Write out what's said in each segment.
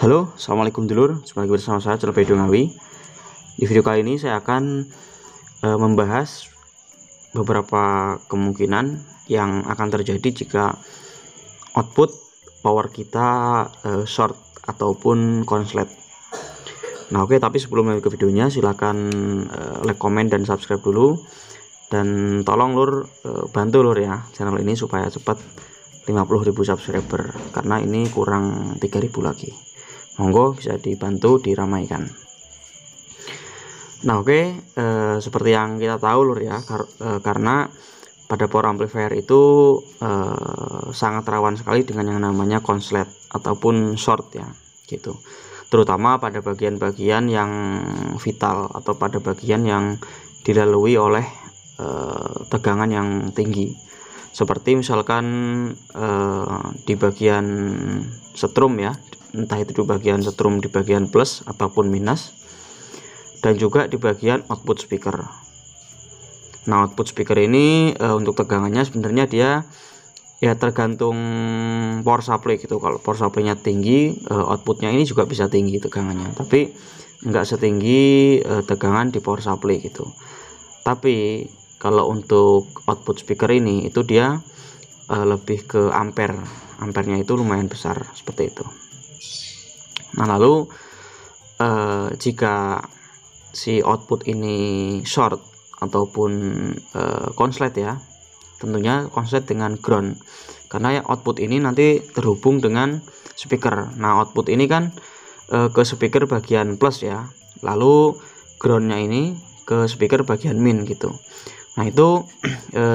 Halo, assalamualaikum dulur. Jumpa lagi bersama saya Celpe Dongawi. Di video kali ini saya akan membahas beberapa kemungkinan yang akan terjadi jika output power kita short ataupun konslet. Nah oke, tapi sebelum ke videonya silahkan like, comment, dan subscribe dulu. Dan tolong lur bantu lur ya channel ini supaya cepat 50.000 subscriber, karena ini kurang 3.000 lagi. Monggo bisa dibantu diramaikan. Nah oke, seperti yang kita tahu lur ya, karena pada power amplifier itu sangat rawan sekali dengan yang namanya konslet ataupun short ya gitu, terutama pada bagian-bagian yang vital atau pada bagian yang dilalui oleh tegangan yang tinggi, seperti misalkan di bagian setrum ya, entah itu di bagian setrum di bagian plus ataupun minus, dan juga di bagian output speaker. Nah output speaker ini untuk tegangannya sebenarnya dia ya tergantung power supply gitu. Kalau power supply-nya tinggi, outputnya ini juga bisa tinggi tegangannya, tapi enggak setinggi tegangan di power supply gitu. Tapi kalau untuk output speaker ini itu dia lebih ke ampernya itu lumayan besar seperti itu. Nah lalu jika si output ini short ataupun konslet ya, tentunya konslet dengan ground, karena ya output ini nanti terhubung dengan speaker. Nah output ini kan ke speaker bagian plus ya, lalu groundnya ini ke speaker bagian min gitu. Nah itu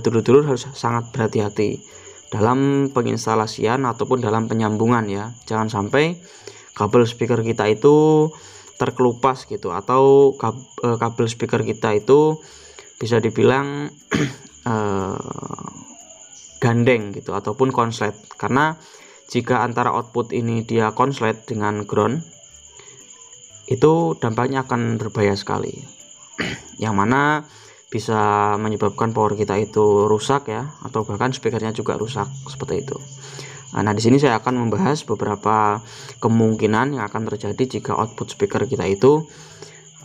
dulur-dulur harus sangat berhati-hati dalam penginstalasian ataupun dalam penyambungan ya. Jangan sampai kabel speaker kita itu terkelupas gitu, atau kabel speaker kita itu bisa dibilang gandeng gitu ataupun konslet. Karena jika antara output ini dia konslet dengan ground, itu dampaknya akan berbahaya sekali, yang mana bisa menyebabkan power kita itu rusak ya, atau bahkan speakernya juga rusak seperti itu. Nah di sini saya akan membahas beberapa kemungkinan yang akan terjadi jika output speaker kita itu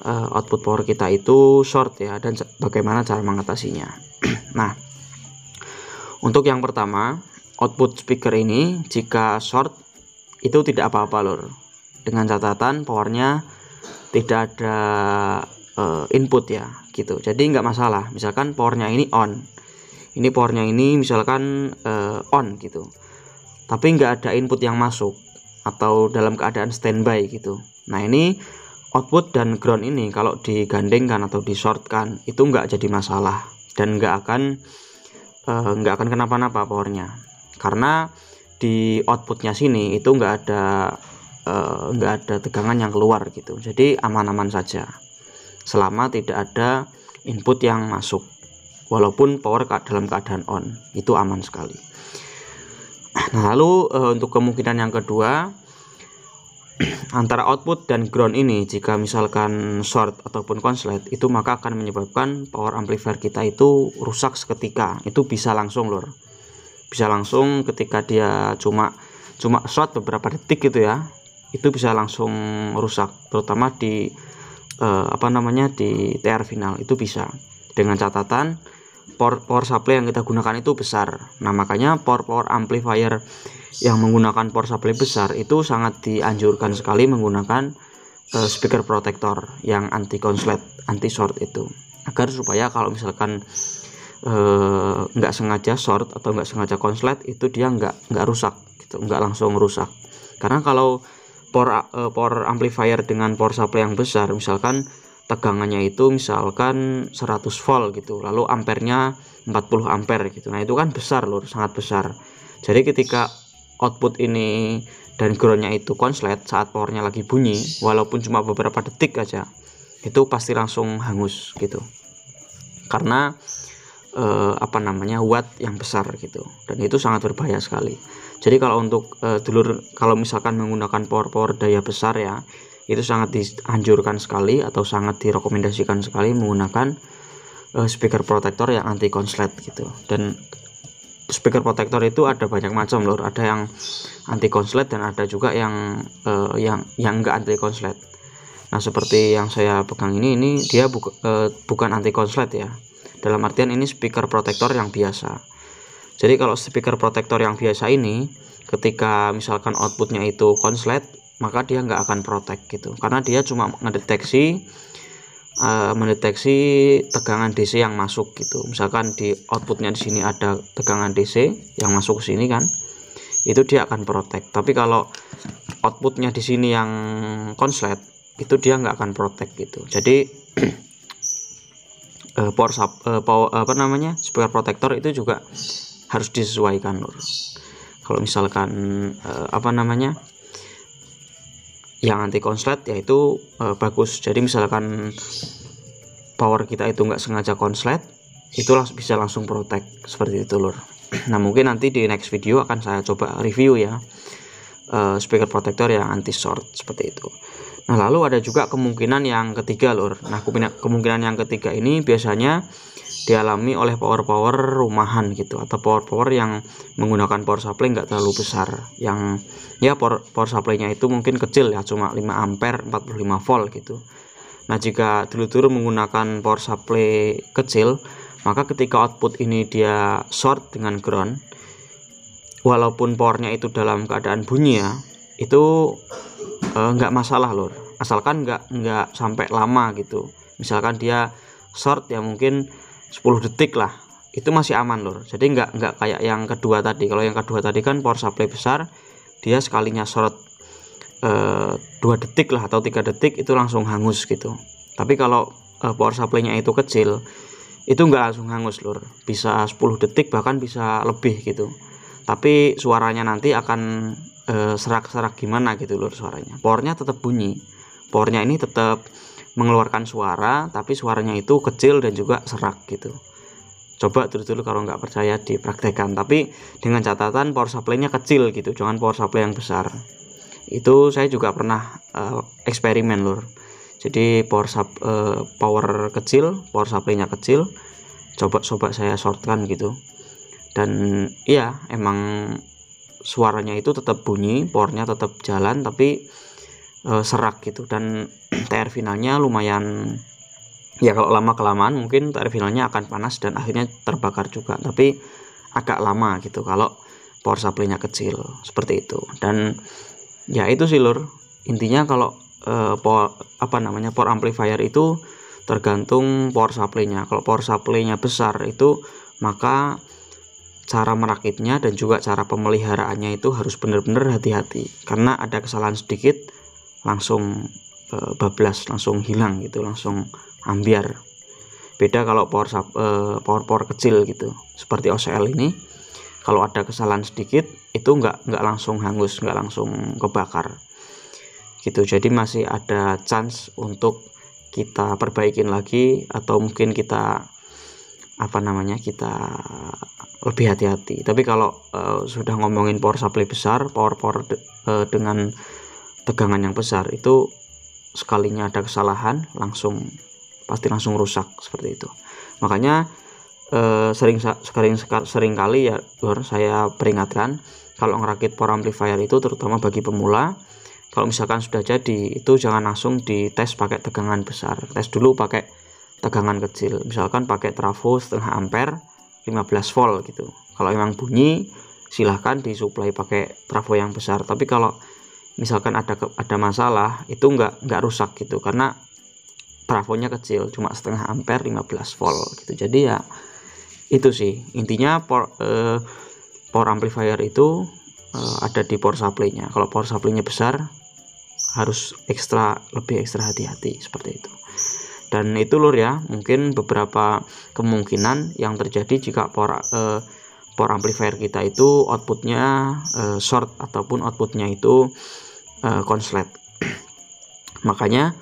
output power kita itu short ya, dan bagaimana cara mengatasinya. Nah untuk yang pertama, output speaker ini jika short itu tidak apa-apa lur, dengan catatan powernya tidak ada input ya gitu, jadi nggak masalah. Misalkan powernya ini on, ini powernya ini misalkan on gitu, tapi nggak ada input yang masuk atau dalam keadaan standby gitu. Nah ini output dan ground ini kalau digandengkan atau disortkan itu nggak jadi masalah, dan nggak akan kenapa-napa powernya, karena di outputnya sini itu nggak ada tegangan yang keluar gitu. Jadi aman-aman saja selama tidak ada input yang masuk, walaupun power dalam keadaan on, itu aman sekali. Nah lalu untuk kemungkinan yang kedua, antara output dan ground ini jika misalkan short ataupun konslet, itu maka akan menyebabkan power amplifier kita itu rusak seketika. Itu bisa langsung lur, bisa langsung ketika dia cuma short beberapa detik gitu ya, itu bisa langsung rusak, terutama di di TR final itu bisa, dengan catatan power supply yang kita gunakan itu besar. Nah makanya power amplifier yang menggunakan power supply besar itu sangat dianjurkan sekali menggunakan speaker protector yang anti konslet, anti short itu, agar supaya kalau misalkan nggak sengaja short atau nggak sengaja konslet itu dia nggak rusak gitu, nggak langsung rusak. Karena kalau power amplifier dengan power supply yang besar, misalkan tegangannya itu misalkan 100 volt gitu, lalu ampernya 40 ampere gitu, nah itu kan besar lur, sangat besar. Jadi ketika output ini dan groundnya itu konslet, saat powernya lagi bunyi, walaupun cuma beberapa detik aja, itu pasti langsung hangus gitu, karena watt yang besar gitu, dan itu sangat berbahaya sekali. Jadi kalau untuk dulur, kalau misalkan menggunakan power daya besar ya, itu sangat dianjurkan sekali atau sangat direkomendasikan sekali menggunakan speaker protector yang anti konslet gitu. Dan speaker protector itu ada banyak macam lur, ada yang anti konslet dan ada juga yang enggak anti konslet. Nah seperti yang saya pegang ini dia bukan anti konslet ya, dalam artian ini speaker protector yang biasa. Jadi kalau speaker protector yang biasa ini ketika misalkan outputnya itu konslet, maka dia nggak akan protect gitu, karena dia cuma mendeteksi tegangan DC yang masuk gitu. Misalkan di outputnya di sini ada tegangan DC yang masuk ke sini kan, itu dia akan protect. Tapi kalau outputnya di sini yang konslet, itu dia nggak akan protect gitu. Jadi speaker protector itu juga harus disesuaikan lur. Kalau misalkan yang anti konslet yaitu bagus. Jadi misalkan power kita itu nggak sengaja konslet, itulah bisa langsung protect seperti itu lur. Nah mungkin nanti di next video akan saya coba review ya speaker protector yang anti short seperti itu. Nah lalu ada juga kemungkinan yang ketiga lur. Nah kemungkinan yang ketiga ini biasanya dialami oleh power rumahan gitu, atau power yang menggunakan power supply nggak terlalu besar, yang ya power supply-nya itu mungkin kecil ya, cuma 5 ampere 45 volt gitu. Nah jika dulu-dulu menggunakan power supply kecil, maka ketika output ini dia short dengan ground, walaupun powernya itu dalam keadaan bunyi ya, itu nggak masalah lur, asalkan nggak sampai lama gitu. Misalkan dia short ya mungkin 10 detik lah, itu masih aman lur. Jadi nggak kayak yang kedua tadi. Kalau yang kedua tadi kan power supply besar, dia sekalinya short 2 detik lah atau 3 detik itu langsung hangus gitu. Tapi kalau power supply-nya itu kecil, itu nggak langsung hangus lur, bisa 10 detik bahkan bisa lebih gitu. Tapi suaranya nanti akan serak-serak gimana gitu lur suaranya. Powernya tetap bunyi, powernya ini tetap mengeluarkan suara, tapi suaranya itu kecil dan juga serak gitu. Coba dulu kalau nggak percaya dipraktekkan, tapi dengan catatan power supply-nya kecil gitu, jangan power supply yang besar. Itu saya juga pernah eksperimen lur. Jadi power kecil, power supply-nya kecil, coba saya shortkan gitu, dan iya emang suaranya itu tetap bunyi, powernya tetap jalan, tapi serak gitu. Dan TR finalnya lumayan ya, kalau lama kelamaan mungkin TR finalnya akan panas dan akhirnya terbakar juga, tapi agak lama gitu kalau power supply-nya kecil seperti itu. Dan ya itu sih lur, intinya kalau power amplifier itu tergantung power supply-nya. Kalau power supply-nya besar itu, maka cara merakitnya dan juga cara pemeliharaannya itu harus benar-benar hati-hati, karena ada kesalahan sedikit langsung bablas, langsung hilang gitu, langsung ambiar. Beda kalau power kecil gitu, seperti OCL ini, kalau ada kesalahan sedikit itu nggak langsung hangus, nggak langsung kebakar gitu. Jadi masih ada chance untuk kita perbaikin lagi, atau mungkin kita kita lebih hati-hati. Tapi kalau sudah ngomongin power supply besar, power dengan tegangan yang besar, itu sekalinya ada kesalahan pasti langsung rusak seperti itu. Makanya sering kali ya lur, saya peringatkan kalau ngerakit power amplifier itu, terutama bagi pemula, kalau misalkan sudah jadi itu jangan langsung dites pakai tegangan besar, tes dulu pakai tegangan kecil, misalkan pakai trafo 0,5 ampere 15 volt gitu. Kalau emang bunyi silahkan disuplai pakai trafo yang besar, tapi kalau misalkan ada masalah itu nggak rusak gitu, karena trafonya kecil, cuma 0,5 ampere 15 volt gitu. Jadi ya itu sih intinya, power amplifier itu ada di power supply-nya. Kalau power supply-nya besar harus lebih ekstra hati-hati seperti itu. Dan itu lur ya, mungkin beberapa kemungkinan yang terjadi jika power amplifier kita itu outputnya short ataupun outputnya itu konslet. Makanya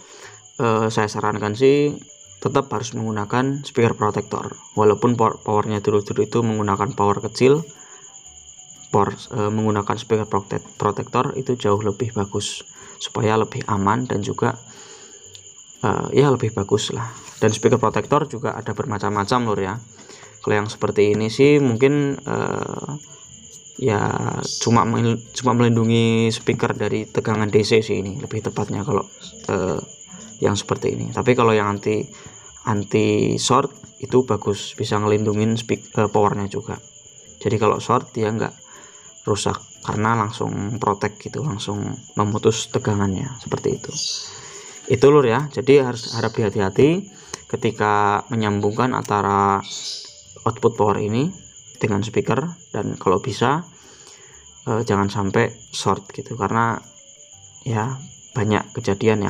saya sarankan sih tetap harus menggunakan speaker protector, walaupun powernya dulu itu menggunakan power kecil. Menggunakan speaker protector itu jauh lebih bagus, supaya lebih aman dan juga ya lebih bagus lah. Dan speaker protector juga ada bermacam-macam lur ya. Kalau yang seperti ini sih mungkin ya cuma melindungi speaker dari tegangan DC sih, ini lebih tepatnya kalau yang seperti ini. Tapi kalau yang anti short itu bagus, bisa ngelindungin powernya juga. Jadi kalau short dia nggak rusak karena langsung protect gitu, langsung memutus tegangannya seperti itu. Itu lur ya. Jadi harus hati-hati ketika menyambungkan antara output power ini dengan speaker, dan kalau bisa jangan sampai short gitu, karena ya banyak kejadian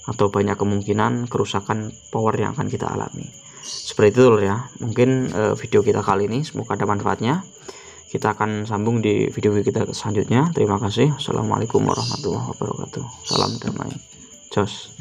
atau banyak kemungkinan kerusakan power yang akan kita alami. Seperti itu lur ya. Mungkin video kita kali ini semoga ada manfaatnya. Kita akan sambung di video kita selanjutnya. Terima kasih. Assalamualaikum warahmatullahi wabarakatuh. Salam damai. Jos.